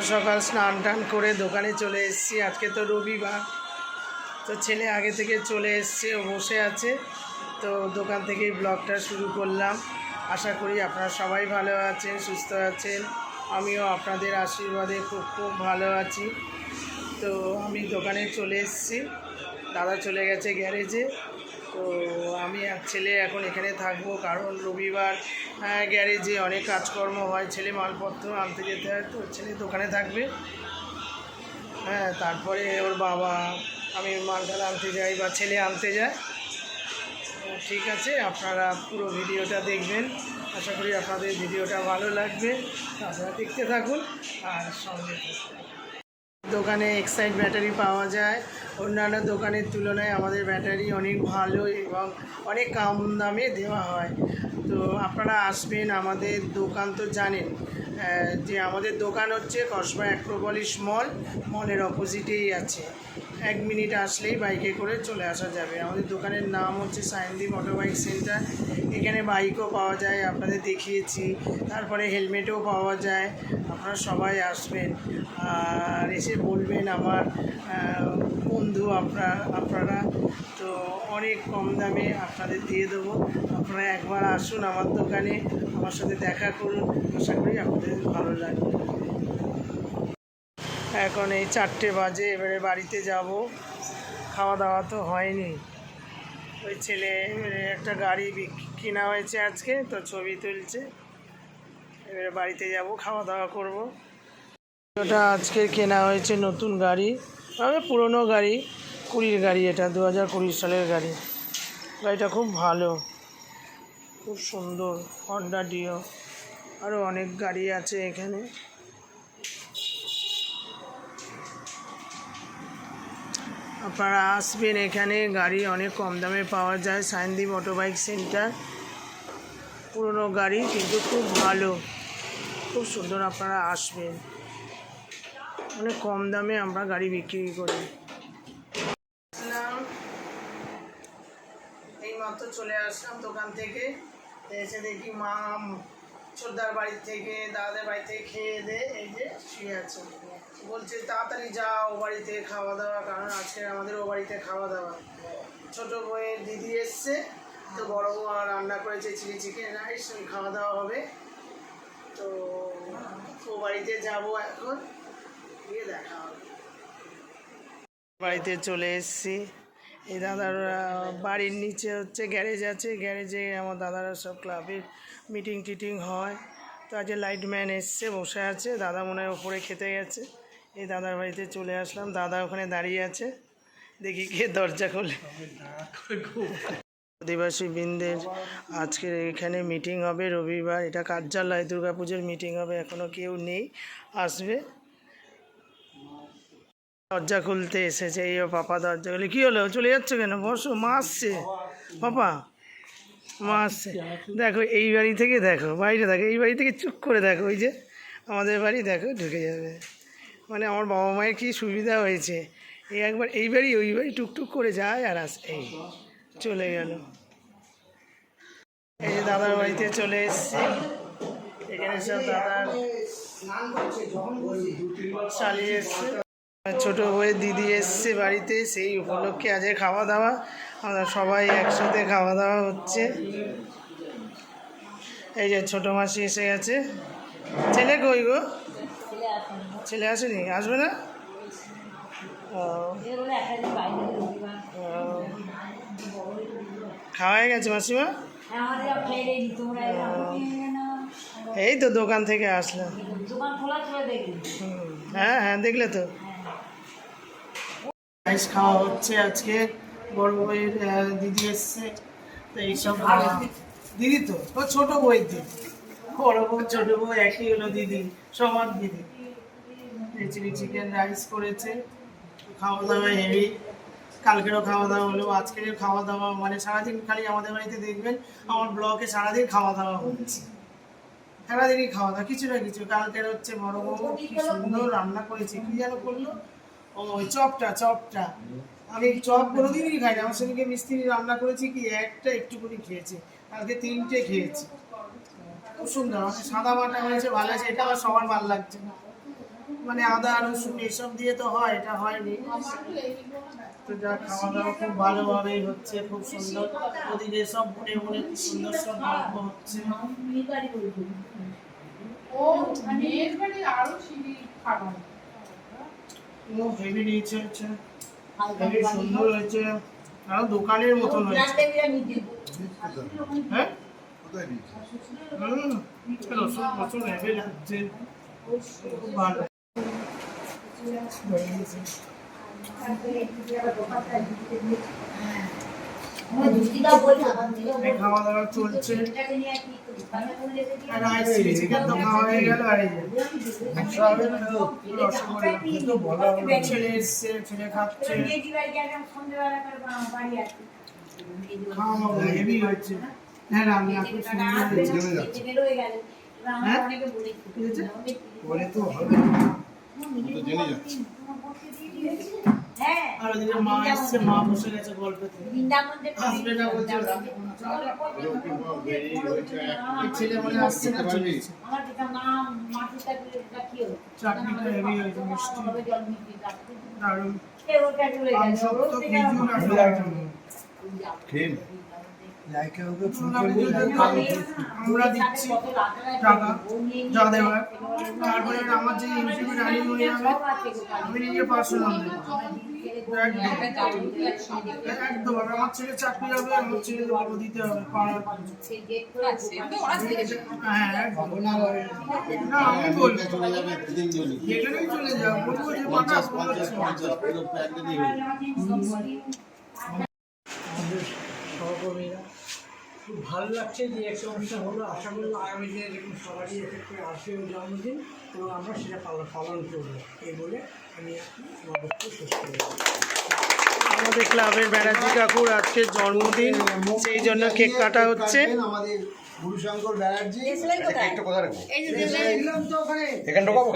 সকাল স্নান টান করে দোকানে চলে এসেছি। আজকে তো রবিবার, তো ছেলে আগে থেকে চলে এসছে, ও বসে আছে। তো দোকান থেকেই ব্লগটা শুরু করলাম। আশা করি আপনারা সবাই ভালো আছেন, সুস্থ আছেন। আমিও আপনাদের আশীর্বাদে খুব খুব ভালো আছি। তো আমি দোকানে চলে এসেছি, দাদা চলে গেছে গ্যারেজে। তো আমি আর ছেলে এখন এখানে থাকবো, কারণ রবিবার গ্যারেজে অনেক কাজকর্ম হয়, ছেলে মালপত্র আনতে যেতে হয়, তো ছেলে দোকানে থাকবে। তারপরে ওর বাবা, আমি মালটাল আনতে যাই বা ছেলে আনতে যায়। ঠিক আছে, আপনারা পুরো ভিডিওটা দেখবেন। আশা করি আপনাদের ভিডিওটা ভালো লাগবে, আপনারা দেখতে থাকুন আর সঙ্গে থাকুন। দোকানে এক্সাইড ব্যাটারি পাওয়া যায়। অন্যান্য দোকানের তুলনায় আমাদের ব্যাটারি অনেক ভালো এবং অনেক কম দামে দেওয়া হয়। তো আপনারা আসবেন, আমাদের দোকান তো জানেন যে আমাদের দোকান হচ্ছে কসবা অ্যাক্রোপলিস মলের অপোজিটেই আছে। 1 মিনিট আসলেই বাইকে করে চলে আসা যাবে। আমাদের দোকানের নাম হচ্ছে সায়নদীপ অটোবাইক সেন্টার। এখানে বাইকও পাওয়া যায়, আপনাদের দেখিয়েছি। তারপরে হেলমেটও পাওয়া যায়। আপনারা সবাই আসবেন আর এসে বলবেন আমার বন্ধু আপনারা। তো অনেক কম দামে আপনাদের দিয়ে দেবো। আপনারা একবার আসুন আমার দোকানে, আমার সাথে দেখা করুন। আশা করি আপনাদের ভালো লাগবে। এখন এই 4টে বাজে, এবারে বাড়িতে যাব। খাওয়া দাওয়া তো হয়নি। ওই ছেলে এবারে একটা গাড়ি কেনা হয়েছে আজকে, তো ছবি তুলছে। এবারে বাড়িতে যাব, খাওয়া দাওয়া করব। ওটা আজকে কেনা হয়েছে নতুন গাড়ি, তবে পুরনো গাড়ি, 20 গাড়ি। এটা 2020 সালের গাড়ি। গাড়িটা খুব ভালো, খুব সুন্দর। হন্ডা ডিও, আরও অনেক গাড়ি আছে এখানে। আপনারা আসবেন, এখানে গাড়ি অনেক কম দামে পাওয়া যায়। Sayandip auto bike centre. পুরনো গাড়ি কিন্তু খুব ভালো, খুব সুন্দর। আপনারা আসবেন, অনেক কম দামে আমরা গাড়ি বিক্রি করি। এই মাত্র চলে আসলাম দোকান থেকে, এসে দেখি মা ছোটদার বাড়ি থেকে, দাদাদের বাড়ি থেকে খেয়ে দে এই যে শুয়ে আছে। বলছে তাড়াতাড়ি যাও ও বাড়িতে খাওয়া দাওয়া, কারণ আজকে আমাদের ও বাড়িতে খাওয়া দাওয়া। ছোটো বউয়ের দিদি এসছে, তো বড় বউ রান্না করেছে চিলি চিকেন রাইস, ওই খাওয়া দাওয়া হবে। তো ও বাড়িতে যাবো এখন, গিয়ে দেখা হবে। বাড়িতে চলে এসেছি। এই দাদার বাড়ির নিচে হচ্ছে গ্যারেজ আছে, গ্যারেজে আমার দাদারা সব ক্লাবের মিটিং টিটিং হয়। তো আজ লাইটম্যান এসছে, বসে আছে। দাদা মনে হয় ওপরে খেতে গেছে। এই দাদার বাড়িতে চলে আসলাম, দাদা ওখানে দাঁড়িয়ে আছে, দেখি কে দরজা খোলে। আদিবাসী বৃন্দের আজকে এখানে মিটিং হবে রবিবার, এটা কার্যালয়, দুর্গাপুজোর মিটিং হবে। এখনও কেউ নেই, আসবে। দরজা খুলতে এসেছে, এই পাপা দরজা খুলে। কী হলো, চলে যাচ্ছে কেন? বসো, মা আসছে। পাপা, মা আসছে। দেখো এই বাড়ি থেকে, দেখো বাইরে দেখো, এই বাড়ি থেকে চুপ করে দেখো, ওই যে আমাদের বাড়ি দেখো, ঢুকে যাবে। মানে আমার বাবা মায়ের কী সুবিধা হয়েছে, এই একবার এই বাড়ি ওই বাড়ি টুকটুক করে যায় আর আস, এই চলে গেল। এই যে দাদার বাড়িতে চলে এসছি, এখানে সব দাদার চালিয়ে এসছে। ছোটো বউয়ের দিদি এসছে বাড়িতে, সেই উপলক্ষে আজকে খাওয়া দাওয়া। আমরা সবাই একসাথে খাওয়া দাওয়া হচ্ছে। এই যে ছোটো মাসি এসে গেছে। ছেলে কই গো? ছেলে আসেনি, আসবে না? খাওয়া হয়ে গেছে মাসিমা? এই তো দোকান থেকে আসলাম। হ্যাঁ হ্যাঁ, দেখলে তো। রাইস খাওয়া হচ্ছে আজকে। বড় বউয়ের দিদি এসছে, তো এইসব দিদি, তো ও ছোটো বউয়ের দিদি। বড় বউ ছোটো বউ একই হলো, দিদি সমান দিদি। চিলি চিকেন রাইস করেছে, খাওয়া দাওয়া হেভি। কালকেরও খাওয়া দাওয়া হলো, আজকেরও খাওয়া দাওয়া। মানে সারাদিন খালি আমাদের বাড়িতে দেখবেন আমার ব্লকে সারাদিন খাওয়া দাওয়া হচ্ছে, সারাদিনই খাওয়া দাওয়া, কিছু না কিছু। কালকের হচ্ছে বড় বউ কি সুন্দর রান্না করেছে, কি যেন করলো, ওই চপটা। আমি চপ কোনোদিনই খাই না, আমার সঙ্গে মিস্ত্রি রান্না করেছি কি একটা একটুকুনি খেয়েছি, কালকে 3টে খেয়েছি। খুব সুন্দর, মানে সাদা বাটা হয়েছে, ভালো আছে। এটা আমার সবার ভালো লাগছে না, মানে আদা রসুন এসব দিয়ে তো হয়, এটা হয়নি। তো যা খাওয়া দাওয়া খুব ভালোভাবেই হচ্ছে, খুব সুন্দর। ওদিকে সব মনে মনে কি সুন্দর সব গল্প হচ্ছে। হেভি নিয়েছে, হেভি সুন্দর হয়েছে, আর দোকানের মতন হয়েছে। হ্যাঁ রসুন রসুন হেভি লাগছে, খুব ভালো। খাওয়া দাওয়া চলছে, চিকেন তো খাওয়া হয়ে গেল। আর ছেলে এসছে, ছেলে খাচ্ছে, খাওয়া হেভি হয়েছে। হ্যাঁ রান্না খুব সুন্দর হয়েছে। হ্যাঁ বলে তো হবে, আর ওদিকে মা এসছে, মা বসে গেছে গল্পতে। হাসবেন্ডরা বলছে ছেলে বলে আসছে না, চলে এসছে। চাটনিটা হেভি হয়েছে, মিষ্টি দারুণ। আমরা দিচ্ছি টাকা যা দেওয়ার, তারপরে আমার যে ইউটিউবে রানিং হয়ে যাবে আমি নিজে পার্সোনাল দেবো। একদম আমার ছেলে চাকরি হবে, আমার ছেলে বলবো দিতে হবে পাড়ার। হ্যাঁ না আমি বলবো যেখানেই চলে যাও, বলবো যে মাথা সহকর্মীরা খুব ভালো লাগছে যে একটা অনুষ্ঠান হলো। আশা করি আগামী দিনে দেখুন সবারই এক্ষেত্রে আসবে জন্মদিন এবং আমরা সেটা পালন করবো। এই বলে আমি আমার বক্তব্য শেষ করি। আমাদের ক্লাবের ব্যানার্জি কাকুর আজকে জন্মদিন, সেই জন্য কেক কাটা হচ্ছে। আমাদের গুরুশঙ্কর ব্যানার্জি কেকটা কোথায় রাখবো? এখানে ঢোকাবো?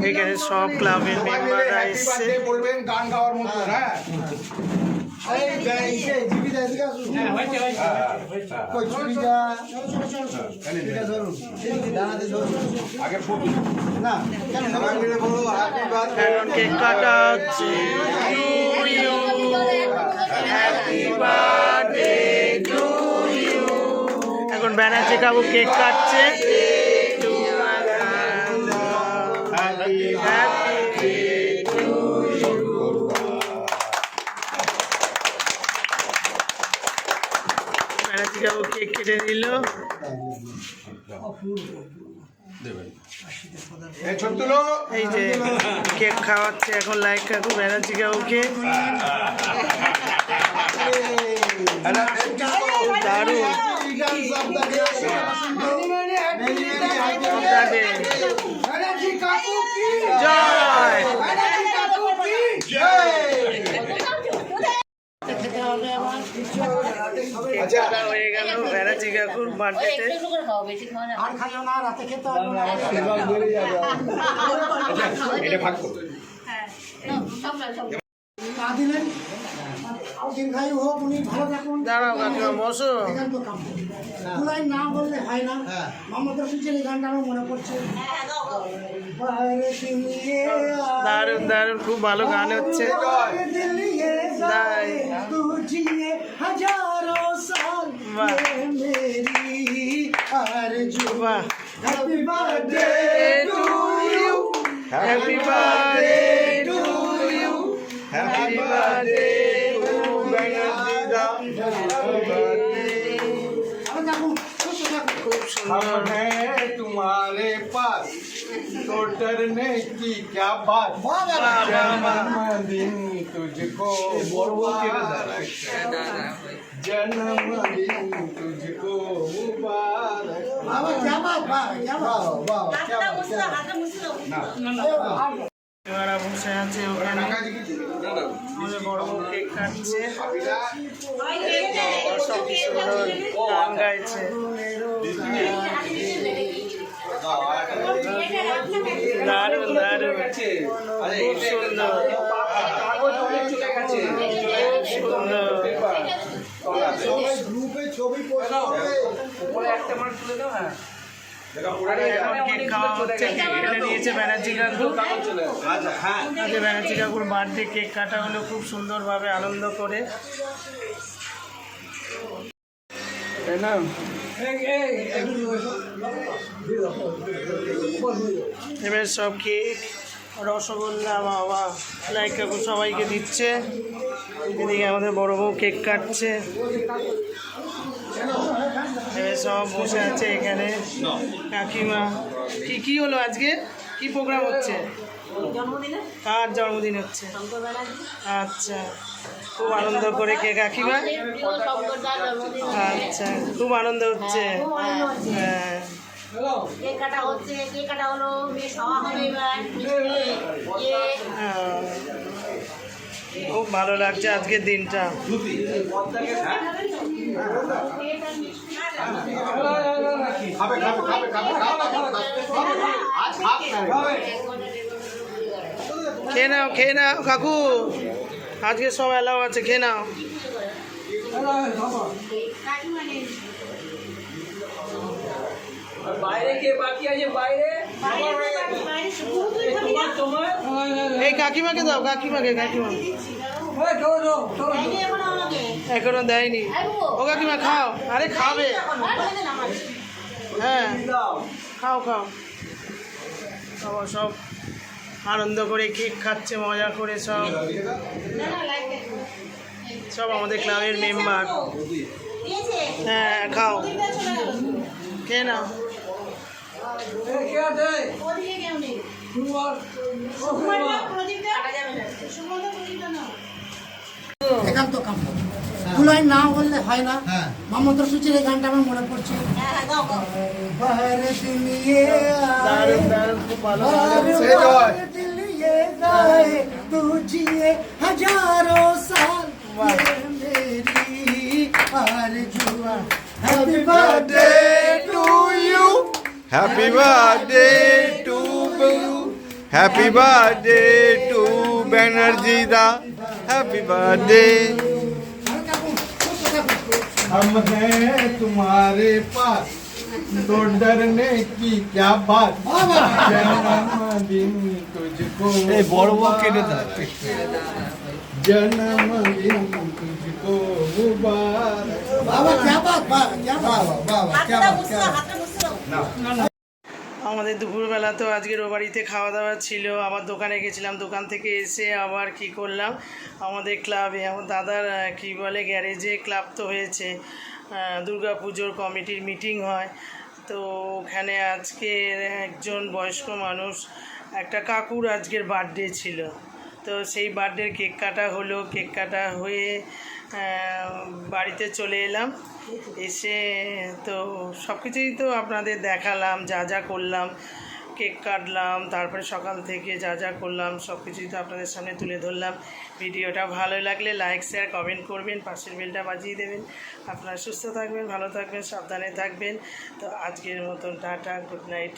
এখানে সব ক্লাবের মেম্বাররা এসছে। বলবেন গান গাওয়ার মতো। হ্যাঁ এখন কেক কাটা হচ্ছে। এখন ব্যানার্জি কাকু কেক কাটছে। ব্যানার্জি কাকু কেক কেটে নিল। এই যে কেক খাওয়াচ্ছে এখন লাইক কাকু ব্যানার্জি কাকুকে। দারুণ জয় হয়ে গেল ব্যানার্জি কাকুর বার্থডেতে। দাঁড়াও কাকিমা বসো। না বললে হয় না। মমতা সুচের এই গানটা আমার মনে পড়ছে। দারুণ দারুণ, খুব ভালো গান হচ্ছে। Happy birthday to you, happy birthday to you, happy birthday to Banerjee দা, হ্যাপি বার্থডে। খুব সুন্দর है तुम्हारे पास तो डरने की क्या बात। जन्मदिन तुझको मुबारक, जन्मदिन तुझको मुबारक। এবারে বসে আছে ওখানে, আমাদের বড় বড় কেক কাটছে, সব সুন্দর গান গাইছে। দারুণ দারুণ, খুব সুন্দর খুব সুন্দর। গ্রুপে ছবি পোস্ট কেক খাওয়া হচ্ছে, কেক কেটে দিয়েছে ব্যানার্জি কাকু। আজকে ব্যানার্জি কাকুর বার্থডে, কেক কাটা হলো খুব সুন্দরভাবে আনন্দ করে। তাই না? এবার সব কেক, রসগোল্লা, বাবা লাইক কাকু সবাইকে দিচ্ছে। এদিকে আমাদের বড় বউ কেক কাটছে। এবার সব বসে আছে এখানে। কাকিমা, কি হলো আজকে? কি প্রোগ্রাম হচ্ছে? কার জন্মদিন হচ্ছে? আচ্ছা, খুব আনন্দ করে কে কাকিমা? আচ্ছা, খুব আনন্দ হচ্ছে। হ্যাঁ, খুব ভালো লাগছে আজকের দিনটা। খেয়ে নাও, খেয়ে নাও কাকু, আজকে সব এলাও আছে, খেয়ে নাও। বাইরে কে বাকি আছে? বাইরে এই কাকিমাকে দাও, কাকিমাকে, কাকিমা এখনো দেয়নি। ও কাকিমা খাও। আরে খাবে, হ্যাঁ খাও খাও। বাবা সব আনন্দ করে কেক খাচ্ছে, মজা করে সব। সব আমাদের ক্লাবের মেম্বার। হ্যাঁ খাও, খেয়ে নাও। একান্ত কাম্য কুলাই না বললে হয় না। মোহাম্মদ রফিজের এই গানটা আমার মনে পড়ছে। বাহার দিল ইয়ে দারুণ দারুণ, খুব ভালো बाहर दिल ये गाए तू जिए हजारों साल ये मेरी आरज़ू। Happy birthday to you. Happy birthday to you. Happy birthday to Banerjee da. Happy birthday. हम हैं तुम्हारे पास, तो डरने की क्या बात। जन्मदिन तुझको जन्मदिन तुझको मुबारक। बाबा क्या बात, बाबा क्या बात। আমাদের দুপুরবেলা তো আজকের ও বাড়িতে খাওয়া দাওয়া ছিল। আবার দোকানে গেছিলাম, দোকান থেকে এসে আবার কি করলাম, আমাদের ক্লাবে, আমার দাদার কি বলে গ্যারেজে ক্লাব তো হয়েছে, দুর্গা পুজোর কমিটির মিটিং হয়। তো ওখানে আজকে একজন বয়স্ক মানুষ, একটা কাকুর আজকের বার্থডে ছিল। তো সেই বার্থডের কেক কাটা হলো। কেক কাটা হয়ে বাড়িতে চলে এলাম। এসে তো সব কিছুই তো আপনাদের দেখালাম, যা যা করলাম, কেক কাটলাম, তারপরে সকাল থেকে যা যা করলাম সব কিছুই তো আপনাদের সামনে তুলে ধরলাম। ভিডিওটা ভালো লাগলে লাইক শেয়ার কমেন্ট করবেন, পাশের বেলটা বাজিয়ে দেবেন। আপনারা সুস্থ থাকবেন, ভালো থাকবেন, সাবধানে থাকবেন। তো আজকের মতন টাটা, গুড নাইট।